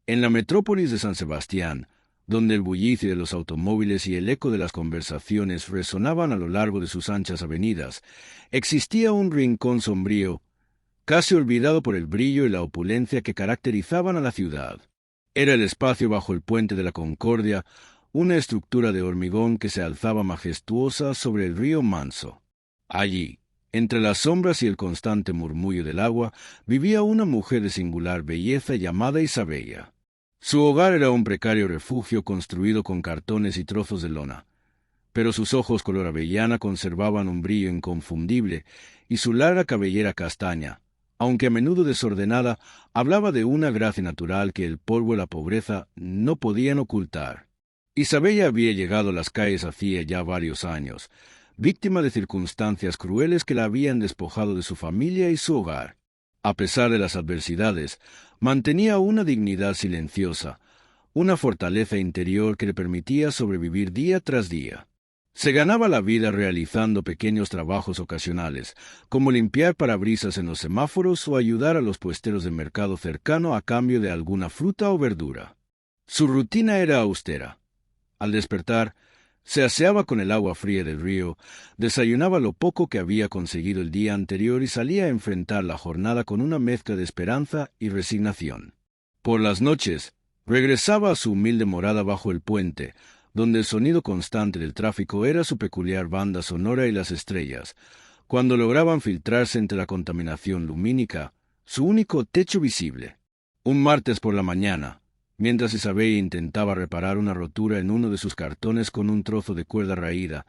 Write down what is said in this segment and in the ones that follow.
En la metrópolis de San Sebastián, donde el bullicio de los automóviles y el eco de las conversaciones resonaban a lo largo de sus anchas avenidas, existía un rincón sombrío, casi olvidado por el brillo y la opulencia que caracterizaban a la ciudad. Era el espacio bajo el puente de la Concordia, una estructura de hormigón que se alzaba majestuosa sobre el río Manso. Allí, entre las sombras y el constante murmullo del agua, vivía una mujer de singular belleza llamada Isabella. Su hogar era un precario refugio construido con cartones y trozos de lona, pero sus ojos color avellana conservaban un brillo inconfundible y su larga cabellera castaña, aunque a menudo desordenada, hablaba de una gracia natural que el polvo y la pobreza no podían ocultar. Isabella había llegado a las calles hacía ya varios años, víctima de circunstancias crueles que la habían despojado de su familia y su hogar. A pesar de las adversidades, mantenía una dignidad silenciosa, una fortaleza interior que le permitía sobrevivir día tras día. Se ganaba la vida realizando pequeños trabajos ocasionales, como limpiar parabrisas en los semáforos o ayudar a los puesteros del mercado cercano a cambio de alguna fruta o verdura. Su rutina era austera. Al despertar, se aseaba con el agua fría del río, desayunaba lo poco que había conseguido el día anterior y salía a enfrentar la jornada con una mezcla de esperanza y resignación. Por las noches, regresaba a su humilde morada bajo el puente, donde el sonido constante del tráfico era su peculiar banda sonora y las estrellas, cuando lograban filtrarse entre la contaminación lumínica, su único techo visible. Un martes por la mañana, mientras Isabella intentaba reparar una rotura en uno de sus cartones con un trozo de cuerda raída,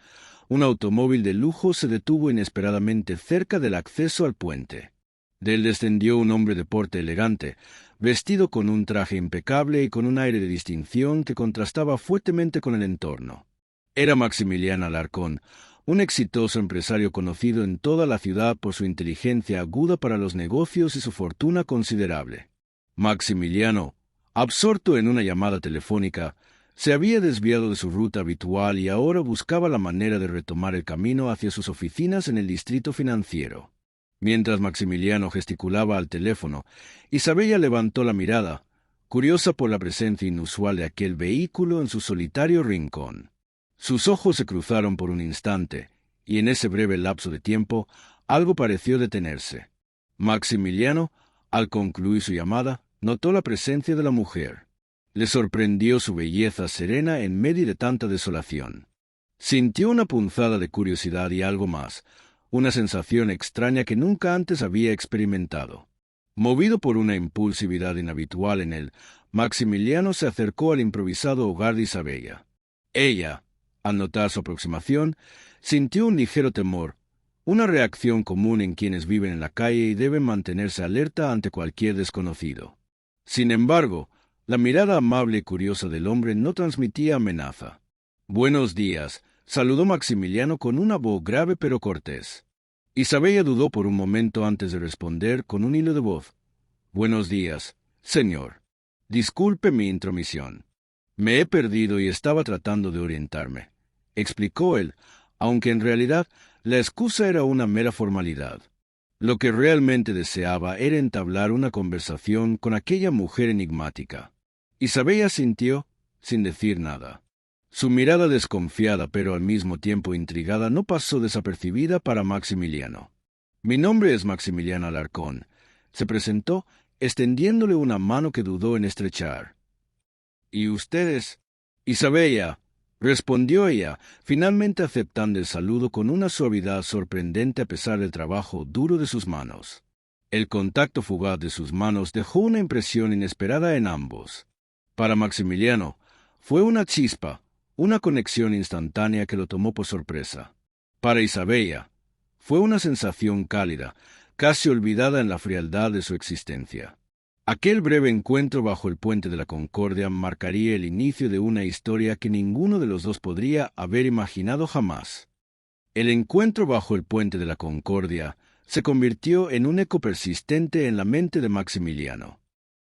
un automóvil de lujo se detuvo inesperadamente cerca del acceso al puente. De él descendió un hombre de porte elegante, vestido con un traje impecable y con un aire de distinción que contrastaba fuertemente con el entorno. Era Maximiliano Alarcón, un exitoso empresario conocido en toda la ciudad por su inteligencia aguda para los negocios y su fortuna considerable. Maximiliano, absorto en una llamada telefónica, se había desviado de su ruta habitual y ahora buscaba la manera de retomar el camino hacia sus oficinas en el distrito financiero. Mientras Maximiliano gesticulaba al teléfono, Isabella levantó la mirada, curiosa por la presencia inusual de aquel vehículo en su solitario rincón. Sus ojos se cruzaron por un instante, y en ese breve lapso de tiempo, algo pareció detenerse. Maximiliano, al concluir su llamada, notó la presencia de la mujer. Le sorprendió su belleza serena en medio de tanta desolación. Sintió una punzada de curiosidad y algo más, una sensación extraña que nunca antes había experimentado. Movido por una impulsividad inhabitual en él, Maximiliano se acercó al improvisado hogar de Isabella. Ella, al notar su aproximación, sintió un ligero temor, una reacción común en quienes viven en la calle y deben mantenerse alerta ante cualquier desconocido. Sin embargo, la mirada amable y curiosa del hombre no transmitía amenaza. «Buenos días», saludó Maximiliano con una voz grave pero cortés. Isabella dudó por un momento antes de responder con un hilo de voz. «Buenos días, señor. Disculpe mi intromisión. Me he perdido y estaba tratando de orientarme», explicó él, aunque en realidad la excusa era una mera formalidad. Lo que realmente deseaba era entablar una conversación con aquella mujer enigmática. Isabella sintió, sin decir nada. Su mirada desconfiada pero al mismo tiempo intrigada no pasó desapercibida para Maximiliano. «Mi nombre es Maximiliano Alarcón», se presentó, extendiéndole una mano que dudó en estrechar. «¿Y ustedes?» «Isabella», respondió ella, finalmente aceptando el saludo con una suavidad sorprendente a pesar del trabajo duro de sus manos. El contacto fugaz de sus manos dejó una impresión inesperada en ambos. Para Maximiliano, fue una chispa, una conexión instantánea que lo tomó por sorpresa. Para Isabella, fue una sensación cálida, casi olvidada en la frialdad de su existencia. Aquel breve encuentro bajo el puente de la Concordia marcaría el inicio de una historia que ninguno de los dos podría haber imaginado jamás. El encuentro bajo el puente de la Concordia se convirtió en un eco persistente en la mente de Maximiliano.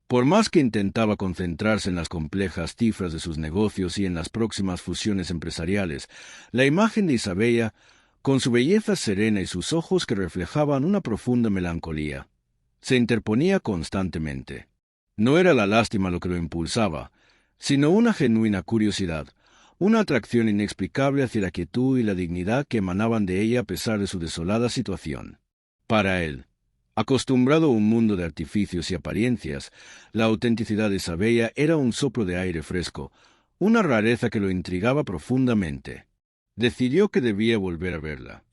Por más que intentaba concentrarse en las complejas cifras de sus negocios y en las próximas fusiones empresariales, la imagen de Isabella, con su belleza serena y sus ojos que reflejaban una profunda melancolía, se interponía constantemente. No era la lástima lo que lo impulsaba, sino una genuina curiosidad, una atracción inexplicable hacia la quietud y la dignidad que emanaban de ella a pesar de su desolada situación. Para él, acostumbrado a un mundo de artificios y apariencias, la autenticidad de Isabella era un soplo de aire fresco, una rareza que lo intrigaba profundamente. Decidió que debía volver a verla.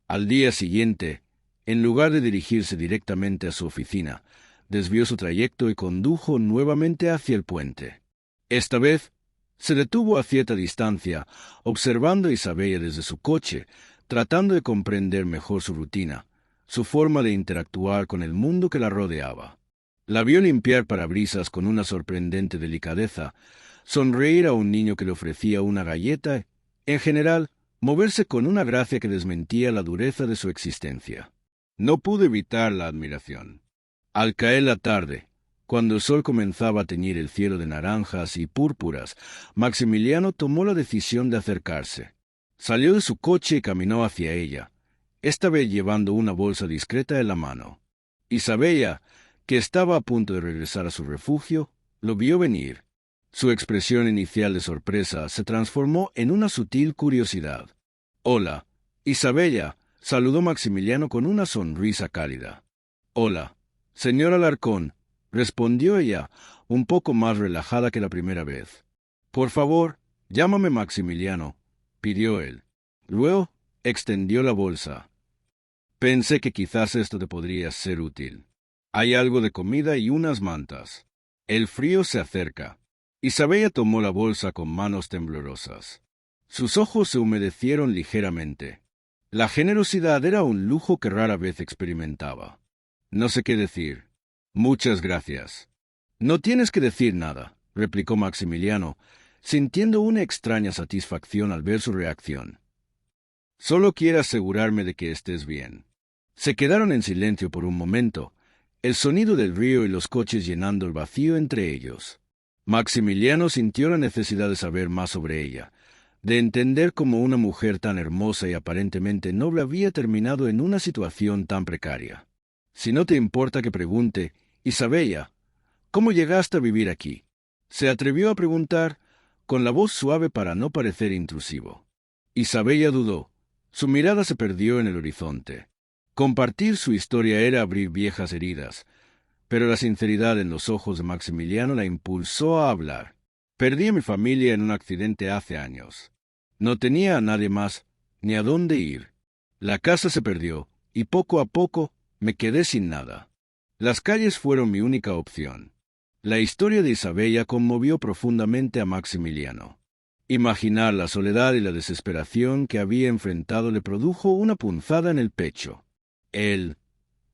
Al día siguiente, en lugar de dirigirse directamente a su oficina, desvió su trayecto y condujo nuevamente hacia el puente. Esta vez, se detuvo a cierta distancia, observando a Isabella desde su coche, tratando de comprender mejor su rutina, su forma de interactuar con el mundo que la rodeaba. La vio limpiar parabrisas con una sorprendente delicadeza, sonreír a un niño que le ofrecía una galleta, en general, moverse con una gracia que desmentía la dureza de su existencia. No pudo evitar la admiración. Al caer la tarde, cuando el sol comenzaba a teñir el cielo de naranjas y púrpuras, Maximiliano tomó la decisión de acercarse. Salió de su coche y caminó hacia ella, esta vez llevando una bolsa discreta en la mano. Isabella, que estaba a punto de regresar a su refugio, lo vio venir. Su expresión inicial de sorpresa se transformó en una sutil curiosidad. «Hola, Isabella», saludó Maximiliano con una sonrisa cálida. «Hola, señor Alarcón», respondió ella, un poco más relajada que la primera vez. «Por favor, llámame Maximiliano», pidió él. Luego extendió la bolsa. «Pensé que quizás esto te podría ser útil. Hay algo de comida y unas mantas. El frío se acerca». Isabella tomó la bolsa con manos temblorosas. Sus ojos se humedecieron ligeramente. La generosidad era un lujo que rara vez experimentaba. «No sé qué decir. Muchas gracias». «No tienes que decir nada», replicó Maximiliano, sintiendo una extraña satisfacción al ver su reacción. «Solo quiero asegurarme de que estés bien». Se quedaron en silencio por un momento, el sonido del río y los coches llenando el vacío entre ellos. Maximiliano sintió la necesidad de saber más sobre ella, de entender cómo una mujer tan hermosa y aparentemente noble había terminado en una situación tan precaria. «Si no te importa que pregunte, Isabella, ¿cómo llegaste a vivir aquí?», se atrevió a preguntar, con la voz suave para no parecer intrusivo. Isabella dudó. Su mirada se perdió en el horizonte. Compartir su historia era abrir viejas heridas, pero la sinceridad en los ojos de Maximiliano la impulsó a hablar. «Perdí a mi familia en un accidente hace años. No tenía a nadie más, ni a dónde ir. La casa se perdió, y poco a poco me quedé sin nada. Las calles fueron mi única opción». La historia de Isabella conmovió profundamente a Maximiliano. Imaginar la soledad y la desesperación que había enfrentado le produjo una punzada en el pecho. Él,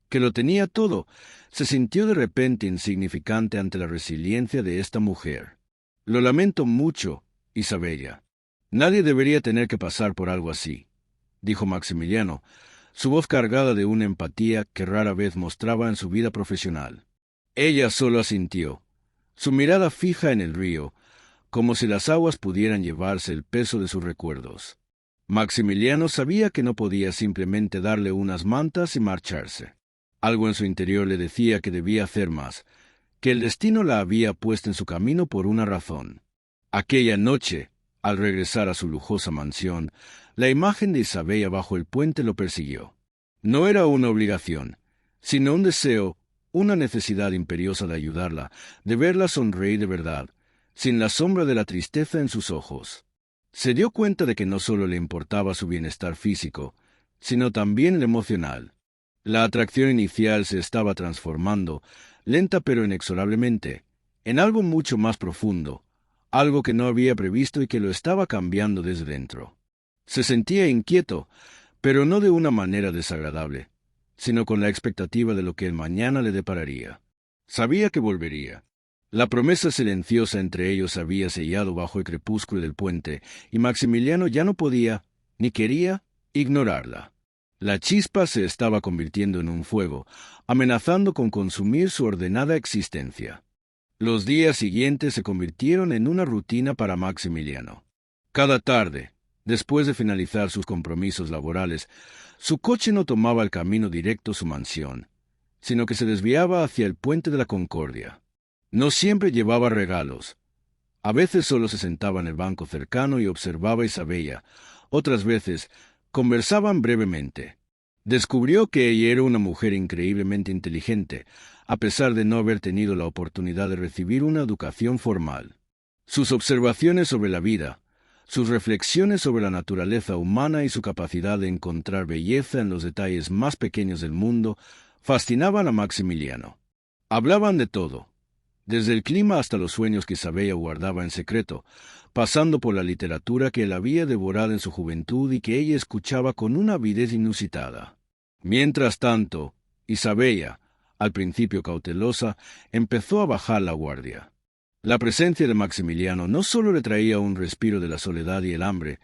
que lo tenía todo, se sintió de repente insignificante ante la resiliencia de esta mujer. «Lo lamento mucho, Isabella. Nadie debería tener que pasar por algo así», dijo Maximiliano, su voz cargada de una empatía que rara vez mostraba en su vida profesional. Ella solo asintió, su mirada fija en el río, como si las aguas pudieran llevarse el peso de sus recuerdos. Maximiliano sabía que no podía simplemente darle unas mantas y marcharse. Algo en su interior le decía que debía hacer más, que el destino la había puesto en su camino por una razón. Aquella noche, al regresar a su lujosa mansión, la imagen de Isabella bajo el puente lo persiguió. No era una obligación, sino un deseo, una necesidad imperiosa de ayudarla, de verla sonreír de verdad, sin la sombra de la tristeza en sus ojos. Se dio cuenta de que no solo le importaba su bienestar físico, sino también el emocional. La atracción inicial se estaba transformando, lenta pero inexorablemente, en algo mucho más profundo, algo que no había previsto y que lo estaba cambiando desde dentro. Se sentía inquieto, pero no de una manera desagradable, sino con la expectativa de lo que el mañana le depararía. Sabía que volvería. La promesa silenciosa entre ellos había sellado bajo el crepúsculo del puente, y Maximiliano ya no podía, ni quería, ignorarla. La chispa se estaba convirtiendo en un fuego, amenazando con consumir su ordenada existencia. Los días siguientes se convirtieron en una rutina para Maximiliano. Cada tarde, después de finalizar sus compromisos laborales, su coche no tomaba el camino directo a su mansión, sino que se desviaba hacia el Puente de la Concordia. No siempre llevaba regalos. A veces solo se sentaba en el banco cercano y observaba a Isabella. Otras veces conversaban brevemente. Descubrió que ella era una mujer increíblemente inteligente, a pesar de no haber tenido la oportunidad de recibir una educación formal. Sus observaciones sobre la vida, sus reflexiones sobre la naturaleza humana y su capacidad de encontrar belleza en los detalles más pequeños del mundo fascinaban a Maximiliano. Hablaban de todo, desde el clima hasta los sueños que Isabella guardaba en secreto, pasando por la literatura que él había devorado en su juventud y que ella escuchaba con una avidez inusitada. Mientras tanto, Isabella, al principio cautelosa, empezó a bajar la guardia. La presencia de Maximiliano no solo le traía un respiro de la soledad y el hambre,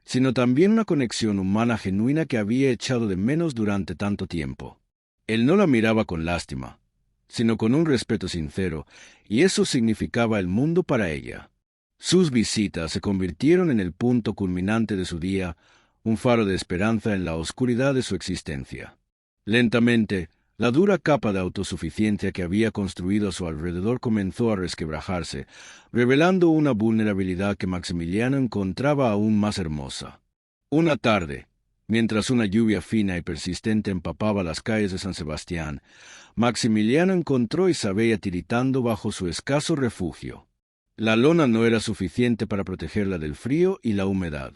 sino también una conexión humana genuina que había echado de menos durante tanto tiempo. Él no la miraba con lástima, sino con un respeto sincero, y eso significaba el mundo para ella. Sus visitas se convirtieron en el punto culminante de su día, un faro de esperanza en la oscuridad de su existencia. Lentamente, la dura capa de autosuficiencia que había construido a su alrededor comenzó a resquebrajarse, revelando una vulnerabilidad que Maximiliano encontraba aún más hermosa. Una tarde, mientras una lluvia fina y persistente empapaba las calles de San Sebastián, Maximiliano encontró a Isabella tiritando bajo su escaso refugio. La lona no era suficiente para protegerla del frío y la humedad.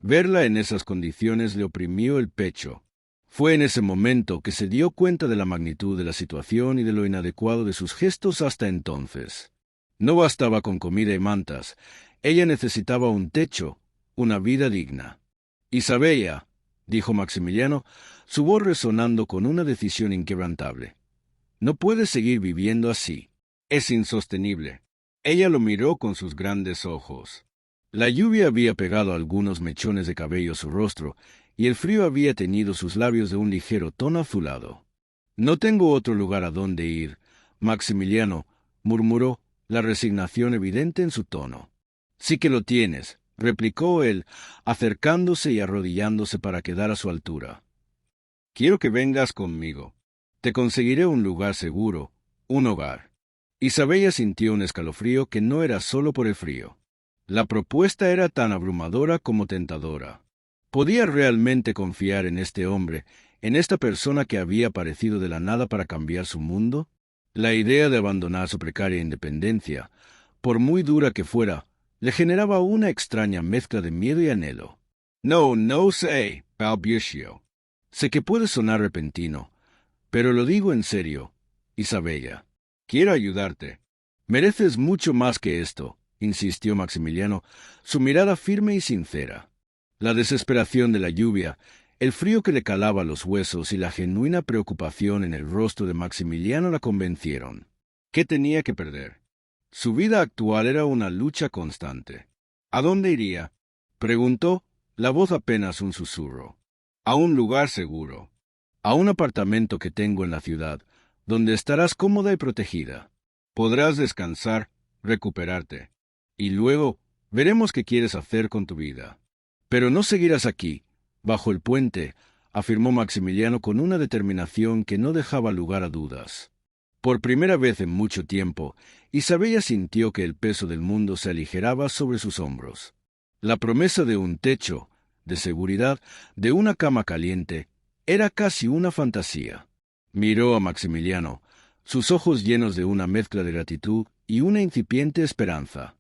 Verla en esas condiciones le oprimió el pecho. Fue en ese momento que se dio cuenta de la magnitud de la situación y de lo inadecuado de sus gestos hasta entonces. No bastaba con comida y mantas. Ella necesitaba un techo, una vida digna. «Isabella», dijo Maximiliano, su voz resonando con una decisión inquebrantable. «No puedes seguir viviendo así. Es insostenible». Ella lo miró con sus grandes ojos. La lluvia había pegado algunos mechones de cabello a su rostro, y el frío había teñido sus labios de un ligero tono azulado. «No tengo otro lugar a donde ir», Maximiliano murmuró, la resignación evidente en su tono. «Sí que lo tienes», replicó él, acercándose y arrodillándose para quedar a su altura. «Quiero que vengas conmigo. Te conseguiré un lugar seguro, un hogar». Isabella sintió un escalofrío que no era solo por el frío. La propuesta era tan abrumadora como tentadora. ¿Podía realmente confiar en este hombre, en esta persona que había aparecido de la nada para cambiar su mundo? La idea de abandonar su precaria independencia, por muy dura que fuera, le generaba una extraña mezcla de miedo y anhelo. «No sé», balbuceó. «Sé que puede sonar repentino, pero lo digo en serio, Isabella. Quiero ayudarte». «Mereces mucho más que esto», insistió Maximiliano, su mirada firme y sincera. La desesperación de la lluvia, el frío que le calaba los huesos y la genuina preocupación en el rostro de Maximiliano la convencieron. ¿Qué tenía que perder? Su vida actual era una lucha constante. «¿A dónde iría?», preguntó, la voz apenas un susurro. «A un lugar seguro. A un apartamento que tengo en la ciudad, donde estarás cómoda y protegida. Podrás descansar, recuperarte. Y luego veremos qué quieres hacer con tu vida. Pero no seguirás aquí, bajo el puente», afirmó Maximiliano con una determinación que no dejaba lugar a dudas. Por primera vez en mucho tiempo, Isabella sintió que el peso del mundo se aligeraba sobre sus hombros. La promesa de un techo, de seguridad, de una cama caliente, era casi una fantasía. Miró a Maximiliano, sus ojos llenos de una mezcla de gratitud y una incipiente esperanza.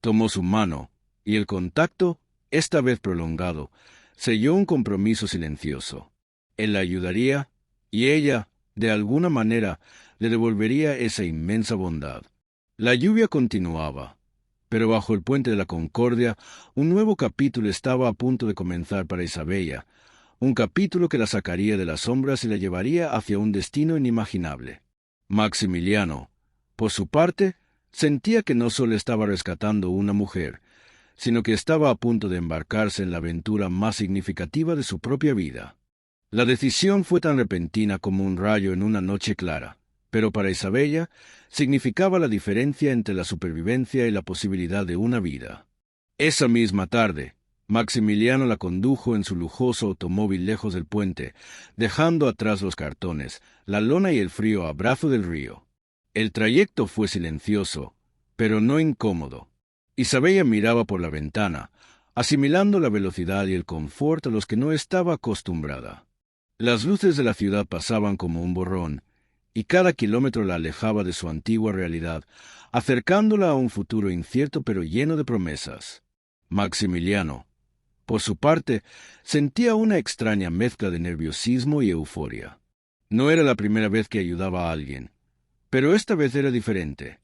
Tomó su mano, y el contacto, esta vez prolongado, selló un compromiso silencioso. Él la ayudaría, y ella, de alguna manera, le devolvería esa inmensa bondad. La lluvia continuaba, pero bajo el puente de la Concordia, un nuevo capítulo estaba a punto de comenzar para Isabella, un capítulo que la sacaría de las sombras y la llevaría hacia un destino inimaginable. Maximiliano, por su parte, sentía que no solo estaba rescatando una mujer, sino que estaba a punto de embarcarse en la aventura más significativa de su propia vida. La decisión fue tan repentina como un rayo en una noche clara, pero para Isabella significaba la diferencia entre la supervivencia y la posibilidad de una vida. Esa misma tarde, Maximiliano la condujo en su lujoso automóvil lejos del puente, dejando atrás los cartones, la lona y el frío abrazo del río. El trayecto fue silencioso, pero no incómodo. Isabella miraba por la ventana, asimilando la velocidad y el confort a los que no estaba acostumbrada. Las luces de la ciudad pasaban como un borrón, y cada kilómetro la alejaba de su antigua realidad, acercándola a un futuro incierto pero lleno de promesas. Maximiliano, por su parte, sentía una extraña mezcla de nerviosismo y euforia. No era la primera vez que ayudaba a alguien, pero esta vez era diferente.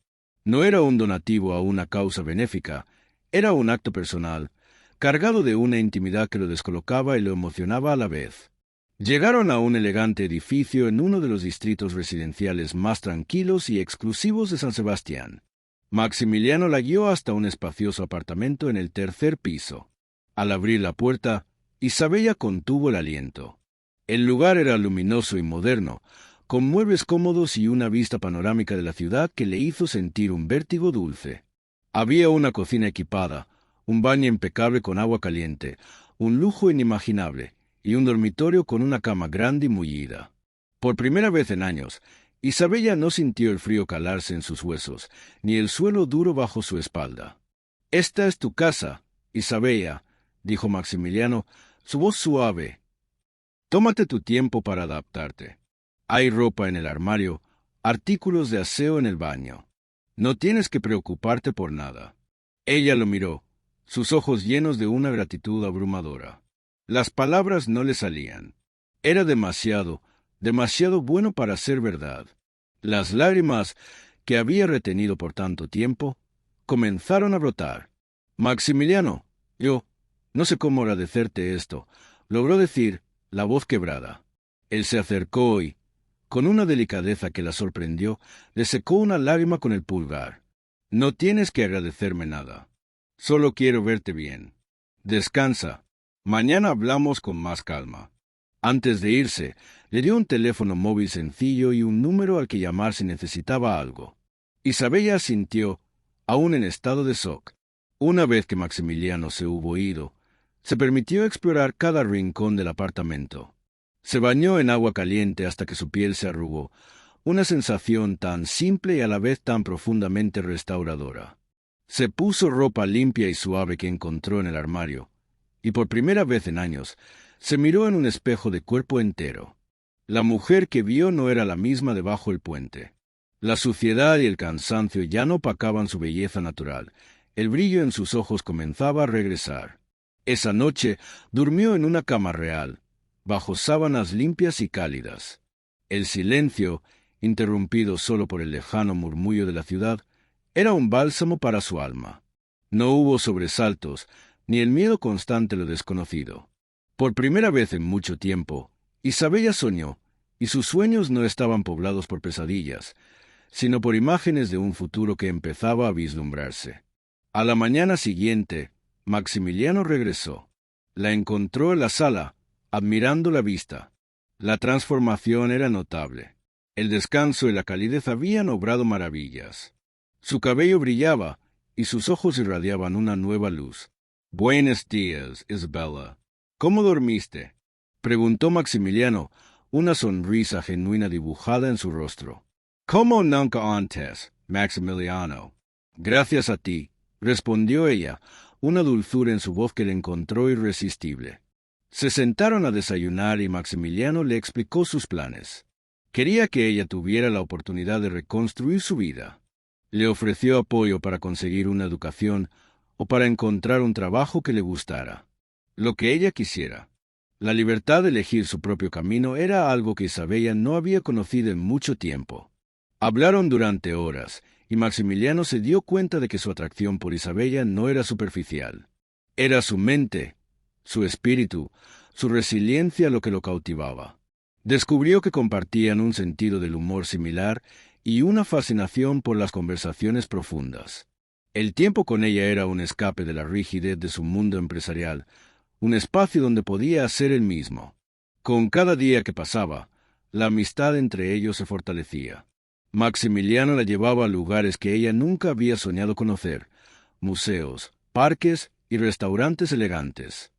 No era un donativo a una causa benéfica, era un acto personal, cargado de una intimidad que lo descolocaba y lo emocionaba a la vez. Llegaron a un elegante edificio en uno de los distritos residenciales más tranquilos y exclusivos de San Sebastián. Maximiliano la guió hasta un espacioso apartamento en el tercer piso. Al abrir la puerta, Isabella contuvo el aliento. El lugar era luminoso y moderno, con muebles cómodos y una vista panorámica de la ciudad que le hizo sentir un vértigo dulce. Había una cocina equipada, un baño impecable con agua caliente, un lujo inimaginable, y un dormitorio con una cama grande y mullida. Por primera vez en años, Isabella no sintió el frío calarse en sus huesos, ni el suelo duro bajo su espalda. «Esta es tu casa, Isabella», dijo Maximiliano, su voz suave. «Tómate tu tiempo para adaptarte. Hay ropa en el armario, artículos de aseo en el baño. No tienes que preocuparte por nada». Ella lo miró, sus ojos llenos de una gratitud abrumadora. Las palabras no le salían. Era demasiado bueno para ser verdad. Las lágrimas, que había retenido por tanto tiempo, comenzaron a brotar. «Maximiliano, yo no sé cómo agradecerte esto», logró decir, la voz quebrada. Él se acercó y, con una delicadeza que la sorprendió, le secó una lágrima con el pulgar. «No tienes que agradecerme nada. Solo quiero verte bien. Descansa. Mañana hablamos con más calma». Antes de irse, le dio un teléfono móvil sencillo y un número al que llamar si necesitaba algo. Isabella asintió, aún en estado de shock. Una vez que Maximiliano se hubo ido, se permitió explorar cada rincón del apartamento. Se bañó en agua caliente hasta que su piel se arrugó, una sensación tan simple y a la vez tan profundamente restauradora. Se puso ropa limpia y suave que encontró en el armario, y por primera vez en años, se miró en un espejo de cuerpo entero. La mujer que vio no era la misma debajo del puente. La suciedad y el cansancio ya no opacaban su belleza natural. El brillo en sus ojos comenzaba a regresar. Esa noche durmió en una cama real, bajo sábanas limpias y cálidas. El silencio, interrumpido solo por el lejano murmullo de la ciudad, era un bálsamo para su alma. No hubo sobresaltos, ni el miedo constante a lo desconocido. Por primera vez en mucho tiempo, Isabella soñó, y sus sueños no estaban poblados por pesadillas, sino por imágenes de un futuro que empezaba a vislumbrarse. A la mañana siguiente, Maximiliano regresó. La encontró en la sala, admirando la vista. La transformación era notable. El descanso y la calidez habían obrado maravillas. Su cabello brillaba, y sus ojos irradiaban una nueva luz. «Buenos días, Isabella. ¿Cómo dormiste?», preguntó Maximiliano, una sonrisa genuina dibujada en su rostro. «Como nunca antes, Maximiliano». «Gracias a ti», respondió ella, una dulzura en su voz que le encontró irresistible. Se sentaron a desayunar y Maximiliano le explicó sus planes. Quería que ella tuviera la oportunidad de reconstruir su vida. Le ofreció apoyo para conseguir una educación o para encontrar un trabajo que le gustara. Lo que ella quisiera. La libertad de elegir su propio camino era algo que Isabella no había conocido en mucho tiempo. Hablaron durante horas, y Maximiliano se dio cuenta de que su atracción por Isabella no era superficial. Era su mente, su espíritu, su resiliencia lo que lo cautivaba. Descubrió que compartían un sentido del humor similar y una fascinación por las conversaciones profundas. El tiempo con ella era un escape de la rigidez de su mundo empresarial, un espacio donde podía ser él mismo. Con cada día que pasaba, la amistad entre ellos se fortalecía. Maximiliano la llevaba a lugares que ella nunca había soñado conocer, museos, parques y restaurantes elegantes.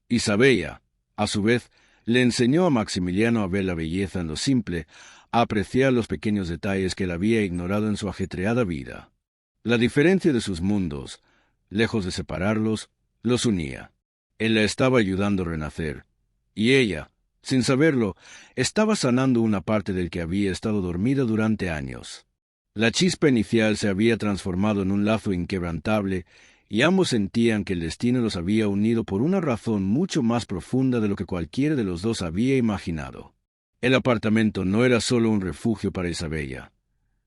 Isabella, a su vez, le enseñó a Maximiliano a ver la belleza en lo simple, a apreciar los pequeños detalles que él había ignorado en su ajetreada vida. La diferencia de sus mundos, lejos de separarlos, los unía. Él la estaba ayudando a renacer, y ella, sin saberlo, estaba sanando una parte del que había estado dormida durante años. La chispa inicial se había transformado en un lazo inquebrantable, y ambos sentían que el destino los había unido por una razón mucho más profunda de lo que cualquiera de los dos había imaginado. El apartamento no era solo un refugio para Isabella.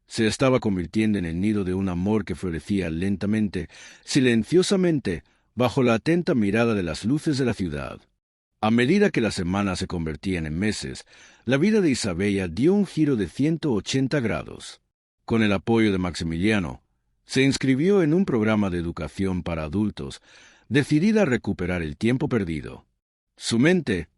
Se estaba convirtiendo en el nido de un amor que florecía lentamente, silenciosamente, bajo la atenta mirada de las luces de la ciudad. A medida que las semanas se convertían en meses, la vida de Isabella dio un giro de 180 grados. Con el apoyo de Maximiliano, se inscribió en un programa de educación para adultos, decidida a recuperar el tiempo perdido. Su mente,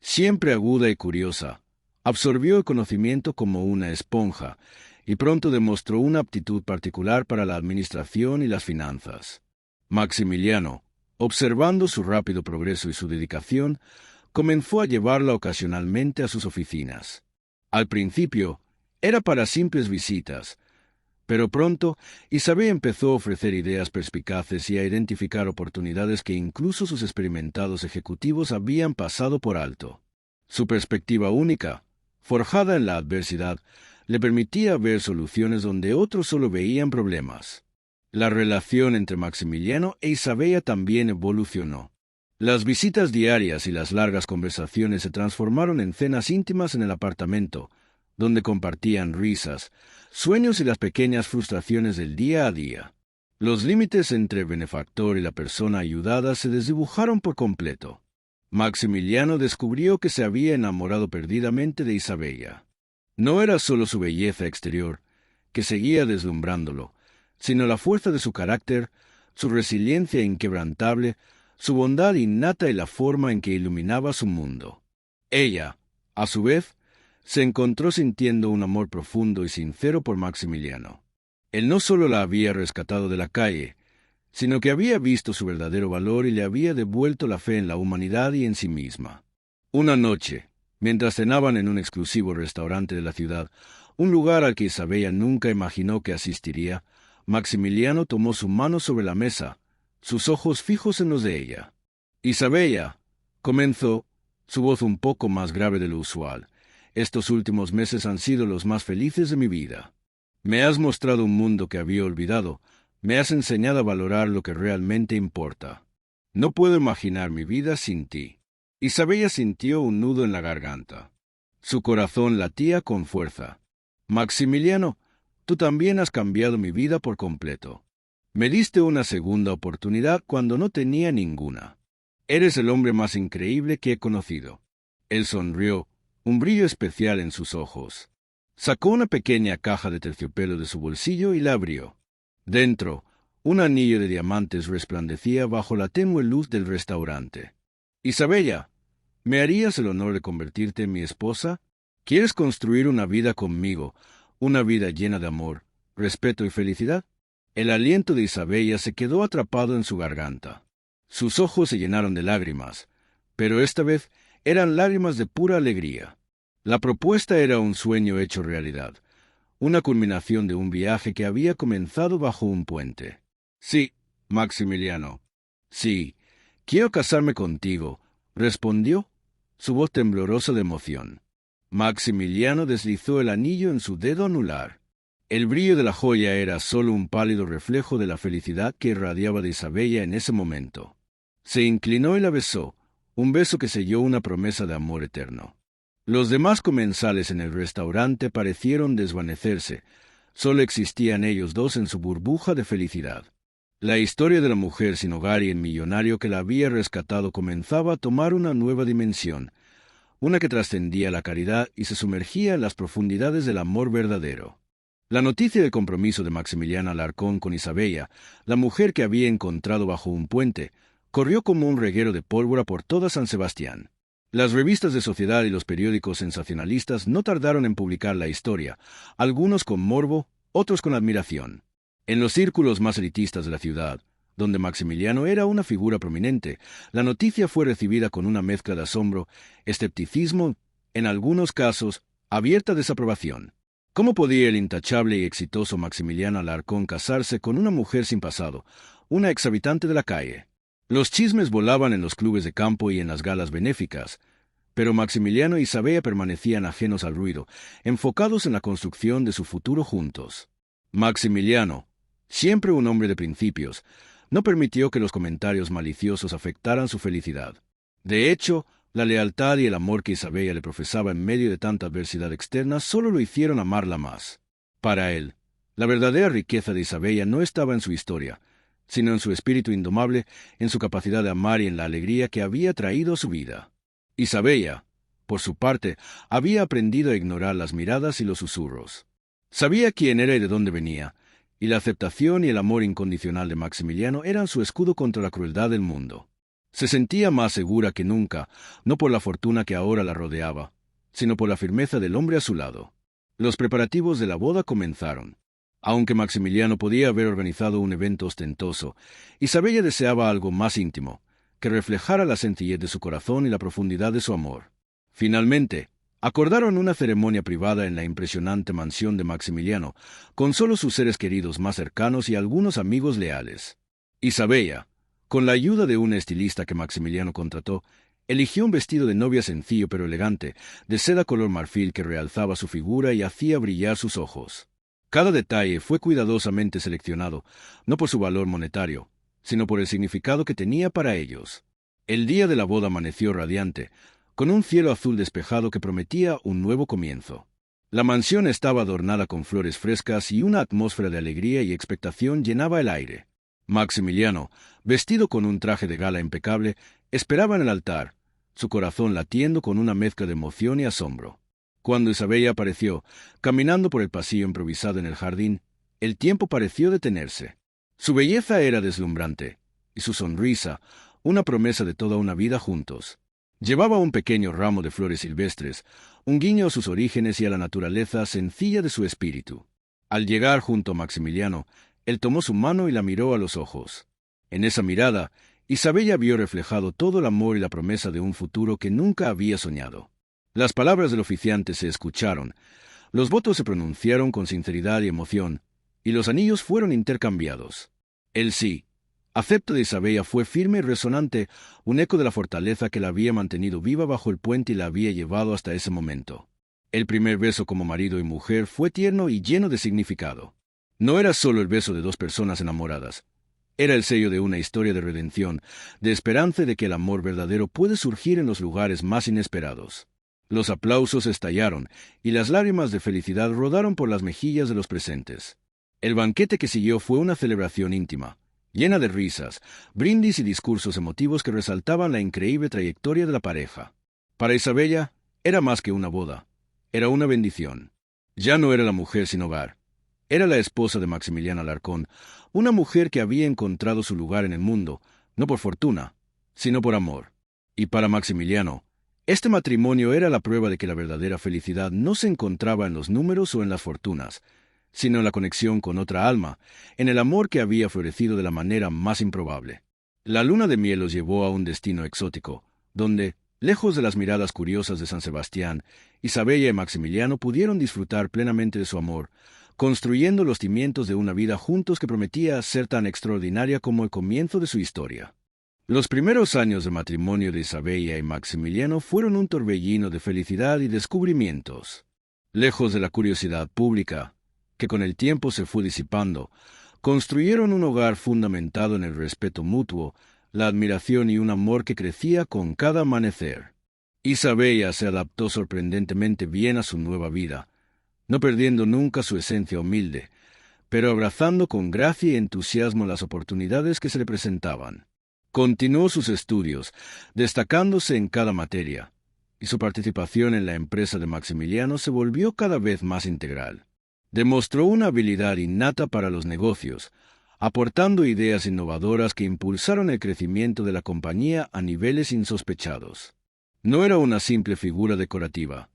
siempre aguda y curiosa, absorbió el conocimiento como una esponja, y pronto demostró una aptitud particular para la administración y las finanzas. Maximiliano, observando su rápido progreso y su dedicación, comenzó a llevarla ocasionalmente a sus oficinas. Al principio, era para simples visitas, pero pronto Isabel empezó a ofrecer ideas perspicaces y a identificar oportunidades que incluso sus experimentados ejecutivos habían pasado por alto. Su perspectiva única, forjada en la adversidad, le permitía ver soluciones donde otros solo veían problemas. La relación entre Maximiliano e Isabella también evolucionó. Las visitas diarias y las largas conversaciones se transformaron en cenas íntimas en el apartamento, donde compartían risas, sueños y las pequeñas frustraciones del día a día. Los límites entre benefactor y la persona ayudada se desdibujaron por completo. Maximiliano descubrió que se había enamorado perdidamente de Isabella. No era solo su belleza exterior, que seguía deslumbrándolo, sino la fuerza de su carácter, su resiliencia inquebrantable, su bondad innata y la forma en que iluminaba su mundo. Ella, a su vez, se encontró sintiendo un amor profundo y sincero por Maximiliano. Él no solo la había rescatado de la calle, sino que había visto su verdadero valor y le había devuelto la fe en la humanidad y en sí misma. Una noche, mientras cenaban en un exclusivo restaurante de la ciudad, un lugar al que Isabella nunca imaginó que asistiría, Maximiliano tomó su mano sobre la mesa, sus ojos fijos en los de ella. «Isabella», comenzó, su voz un poco más grave de lo usual, «estos últimos meses han sido los más felices de mi vida. Me has mostrado un mundo que había olvidado, me has enseñado a valorar lo que realmente importa. No puedo imaginar mi vida sin ti». Isabella sintió un nudo en la garganta. Su corazón latía con fuerza. «Maximiliano, tú también has cambiado mi vida por completo. Me diste una segunda oportunidad cuando no tenía ninguna. Eres el hombre más increíble que he conocido». Él sonrió, un brillo especial en sus ojos. Sacó una pequeña caja de terciopelo de su bolsillo y la abrió. Dentro, un anillo de diamantes resplandecía bajo la tenue luz del restaurante. «Isabella, ¿me harías el honor de convertirte en mi esposa? ¿Quieres construir una vida conmigo, una vida llena de amor, respeto y felicidad?» El aliento de Isabella se quedó atrapado en su garganta. Sus ojos se llenaron de lágrimas, pero esta vez eran lágrimas de pura alegría. La propuesta era un sueño hecho realidad, una culminación de un viaje que había comenzado bajo un puente. «Sí, Maximiliano, sí, quiero casarme contigo», respondió, su voz temblorosa de emoción. Maximiliano deslizó el anillo en su dedo anular. El brillo de la joya era solo un pálido reflejo de la felicidad que irradiaba de Isabella en ese momento. Se inclinó y la besó, un beso que selló una promesa de amor eterno. Los demás comensales en el restaurante parecieron desvanecerse, solo existían ellos dos en su burbuja de felicidad. La historia de la mujer sin hogar y el millonario que la había rescatado comenzaba a tomar una nueva dimensión, una que trascendía la caridad y se sumergía en las profundidades del amor verdadero. La noticia del compromiso de Maximiliano Alarcón con Isabella, la mujer que había encontrado bajo un puente, corrió como un reguero de pólvora por toda San Sebastián. Las revistas de sociedad y los periódicos sensacionalistas no tardaron en publicar la historia, algunos con morbo, otros con admiración. En los círculos más elitistas de la ciudad, donde Maximiliano era una figura prominente, la noticia fue recibida con una mezcla de asombro, escepticismo, en algunos casos, abierta desaprobación. ¿Cómo podía el intachable y exitoso Maximiliano Alarcón casarse con una mujer sin pasado, una exhabitante de la calle? Los chismes volaban en los clubes de campo y en las galas benéficas, pero Maximiliano y Sabella permanecían ajenos al ruido, enfocados en la construcción de su futuro juntos. Maximiliano, siempre un hombre de principios, no permitió que los comentarios maliciosos afectaran su felicidad. De hecho, la lealtad y el amor que Isabella le profesaba en medio de tanta adversidad externa solo lo hicieron amarla más. Para él, la verdadera riqueza de Isabella no estaba en su historia, sino en su espíritu indomable, en su capacidad de amar y en la alegría que había traído a su vida. Isabella, por su parte, había aprendido a ignorar las miradas y los susurros. Sabía quién era y de dónde venía, y la aceptación y el amor incondicional de Maximiliano eran su escudo contra la crueldad del mundo. Se sentía más segura que nunca, no por la fortuna que ahora la rodeaba, sino por la firmeza del hombre a su lado. Los preparativos de la boda comenzaron. Aunque Maximiliano podía haber organizado un evento ostentoso, Isabella deseaba algo más íntimo, que reflejara la sencillez de su corazón y la profundidad de su amor. Finalmente, acordaron una ceremonia privada en la impresionante mansión de Maximiliano, con solo sus seres queridos más cercanos y algunos amigos leales. Isabella, con la ayuda de un estilista que Maximiliano contrató, eligió un vestido de novia sencillo pero elegante, de seda color marfil que realzaba su figura y hacía brillar sus ojos. Cada detalle fue cuidadosamente seleccionado, no por su valor monetario, sino por el significado que tenía para ellos. El día de la boda amaneció radiante, con un cielo azul despejado que prometía un nuevo comienzo. La mansión estaba adornada con flores frescas y una atmósfera de alegría y expectación llenaba el aire. Maximiliano, vestido con un traje de gala impecable, esperaba en el altar, su corazón latiendo con una mezcla de emoción y asombro. Cuando Isabella apareció, caminando por el pasillo improvisado en el jardín, el tiempo pareció detenerse. Su belleza era deslumbrante, y su sonrisa, una promesa de toda una vida juntos. Llevaba un pequeño ramo de flores silvestres, un guiño a sus orígenes y a la naturaleza sencilla de su espíritu. Al llegar junto a Maximiliano, él tomó su mano y la miró a los ojos. En esa mirada, Isabella vio reflejado todo el amor y la promesa de un futuro que nunca había soñado. Las palabras del oficiante se escucharon, los votos se pronunciaron con sinceridad y emoción, y los anillos fueron intercambiados. El sí, acepto de Isabella fue firme y resonante, un eco de la fortaleza que la había mantenido viva bajo el puente y la había llevado hasta ese momento. El primer beso como marido y mujer fue tierno y lleno de significado. No era solo el beso de dos personas enamoradas. Era el sello de una historia de redención, de esperanza y de que el amor verdadero puede surgir en los lugares más inesperados. Los aplausos estallaron, y las lágrimas de felicidad rodaron por las mejillas de los presentes. El banquete que siguió fue una celebración íntima, llena de risas, brindis y discursos emotivos que resaltaban la increíble trayectoria de la pareja. Para Isabella, era más que una boda, era una bendición. Ya no era la mujer sin hogar. Era la esposa de Maximiliano Alarcón, una mujer que había encontrado su lugar en el mundo, no por fortuna, sino por amor. Y para Maximiliano, este matrimonio era la prueba de que la verdadera felicidad no se encontraba en los números o en las fortunas, sino en la conexión con otra alma, en el amor que había florecido de la manera más improbable. La luna de miel los llevó a un destino exótico, donde, lejos de las miradas curiosas de San Sebastián, Isabella y Maximiliano pudieron disfrutar plenamente de su amor, construyendo los cimientos de una vida juntos que prometía ser tan extraordinaria como el comienzo de su historia. Los primeros años de matrimonio de Isabella y Maximiliano fueron un torbellino de felicidad y descubrimientos. Lejos de la curiosidad pública, que con el tiempo se fue disipando, construyeron un hogar fundamentado en el respeto mutuo, la admiración y un amor que crecía con cada amanecer. Isabella se adaptó sorprendentemente bien a su nueva vida, no perdiendo nunca su esencia humilde, pero abrazando con gracia y entusiasmo las oportunidades que se le presentaban. Continuó sus estudios, destacándose en cada materia, y su participación en la empresa de Maximiliano se volvió cada vez más integral. Demostró una habilidad innata para los negocios, aportando ideas innovadoras que impulsaron el crecimiento de la compañía a niveles insospechados. No era una simple figura decorativa.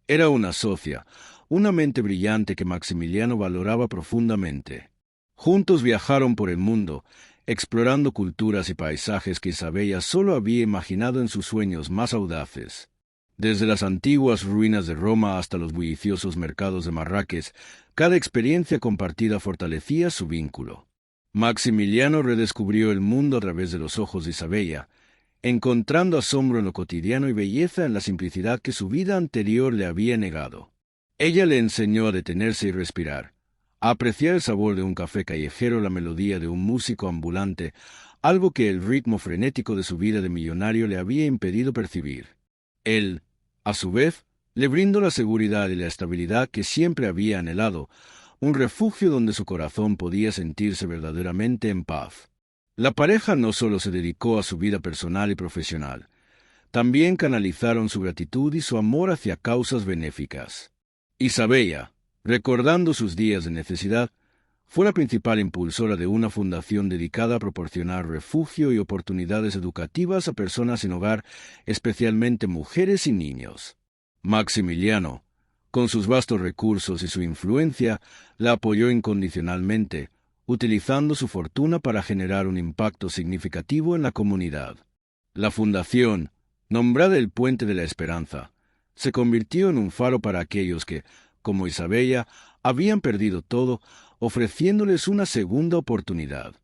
Era una socia, una mente brillante que Maximiliano valoraba profundamente. Juntos viajaron por el mundo, explorando culturas y paisajes que Isabella solo había imaginado en sus sueños más audaces. Desde las antiguas ruinas de Roma hasta los bulliciosos mercados de Marrakech, cada experiencia compartida fortalecía su vínculo. Maximiliano redescubrió el mundo a través de los ojos de Isabella, encontrando asombro en lo cotidiano y belleza en la simplicidad que su vida anterior le había negado. Ella le enseñó a detenerse y respirar, a apreciar el sabor de un café callejero, la melodía de un músico ambulante, algo que el ritmo frenético de su vida de millonario le había impedido percibir. Él, a su vez, le brindó la seguridad y la estabilidad que siempre había anhelado, un refugio donde su corazón podía sentirse verdaderamente en paz. La pareja no solo se dedicó a su vida personal y profesional, también canalizaron su gratitud y su amor hacia causas benéficas. Isabella, recordando sus días de necesidad, fue la principal impulsora de una fundación dedicada a proporcionar refugio y oportunidades educativas a personas sin hogar, especialmente mujeres y niños. Maximiliano, con sus vastos recursos y su influencia, la apoyó incondicionalmente, utilizando su fortuna para generar un impacto significativo en la comunidad. La fundación, nombrada el Puente de la Esperanza, se convirtió en un faro para aquellos que, como Isabella, habían perdido todo, ofreciéndoles una segunda oportunidad.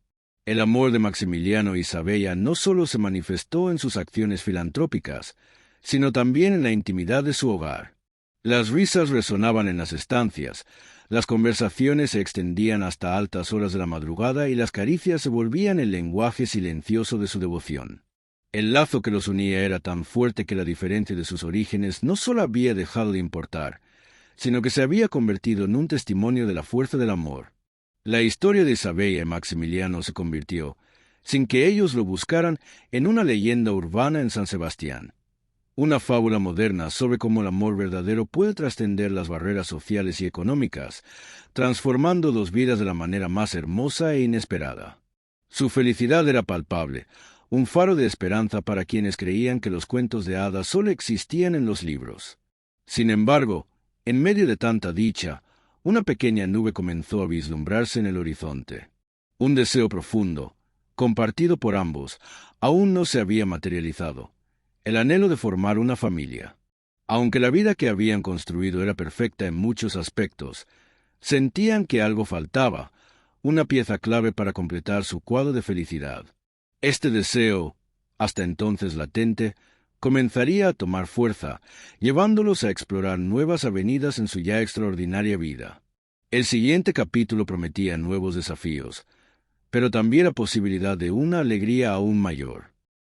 El amor de Maximiliano e Isabella no solo se manifestó en sus acciones filantrópicas, sino también en la intimidad de su hogar. Las risas resonaban en las estancias, las conversaciones se extendían hasta altas horas de la madrugada y las caricias se volvían el lenguaje silencioso de su devoción. El lazo que los unía era tan fuerte que la diferencia de sus orígenes no solo había dejado de importar, sino que se había convertido en un testimonio de la fuerza del amor. La historia de Isabella y Maximiliano se convirtió, sin que ellos lo buscaran, en una leyenda urbana en San Sebastián. Una fábula moderna sobre cómo el amor verdadero puede trascender las barreras sociales y económicas, transformando dos vidas de la manera más hermosa e inesperada. Su felicidad era palpable, un faro de esperanza para quienes creían que los cuentos de hadas solo existían en los libros. Sin embargo, en medio de tanta dicha, una pequeña nube comenzó a vislumbrarse en el horizonte. Un deseo profundo, compartido por ambos, aún no se había materializado: el anhelo de formar una familia. Aunque la vida que habían construido era perfecta en muchos aspectos, sentían que algo faltaba, una pieza clave para completar su cuadro de felicidad. Este deseo, hasta entonces latente, comenzaría a tomar fuerza, llevándolos a explorar nuevas avenidas en su ya extraordinaria vida. El siguiente capítulo prometía nuevos desafíos, pero también la posibilidad de una alegría aún mayor.